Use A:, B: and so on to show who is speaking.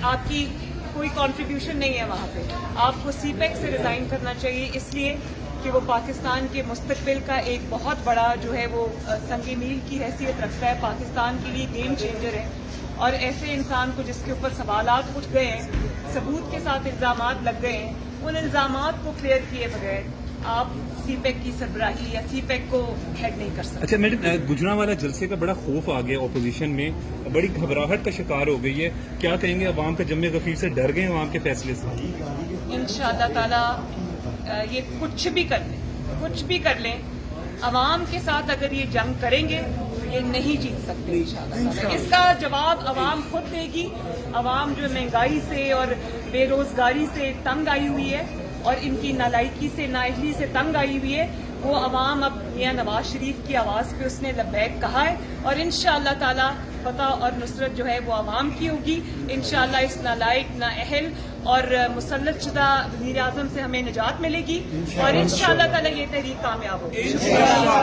A: آپ کی کوئی کنٹریبیوشن نہیں ہے وہاں پہ. آپ کو سی پیک سے ریزائن کرنا چاہیے، اس لیے کہ وہ پاکستان کے مستقبل کا ایک بہت بڑا جو ہے وہ سنگ میل کی حیثیت رکھتا ہے، پاکستان کے لیے گیم چینجر ہے. اور ایسے انسان کو جس کے اوپر سوالات اٹھ گئے ہیں، ثبوت کے ساتھ الزامات لگ گئے ہیں، ان الزامات کو کلیئر کیے بغیر آپ سی پیک کی سربراہی یا سی پیک کو ہیڈ نہیں کر سکتے.
B: اچھا میڈم، گجرانوالہ جلسے کا بڑا خوف آ گیا، اپوزیشن میں بڑی گھبراہٹ کا شکار ہو گئی ہے، کیا کہیں گے؟ عوام کا جم غفیر سے ڈر گئے عوام کے فیصلے سے؟
A: انشاءاللہ تعالی یہ کچھ بھی کر لیں، عوام کے ساتھ اگر یہ جنگ کریں گے یہ نہیں جیت سکتے انشاءاللہ تعالی. اس کا جواب عوام خود دے گی. عوام جو مہنگائی سے اور بے روزگاری سے تنگ آئی ہوئی ہے اور ان کی نالائکی سے، نااہلی سے تنگ آئی ہوئی ہے، وہ عوام اب میاں نواز شریف کی آواز پہ اس نے لبیک کہا ہے، اور انشاءاللہ تعالی فتح اور نصرت جو ہے وہ عوام کی ہوگی. انشاءاللہ اس نالائق، نااہل اور مسلط شدہ وزیر اعظم سے ہمیں نجات ملے گی، اور انشاءاللہ تعالی یہ تحریک کامیاب ہوگی.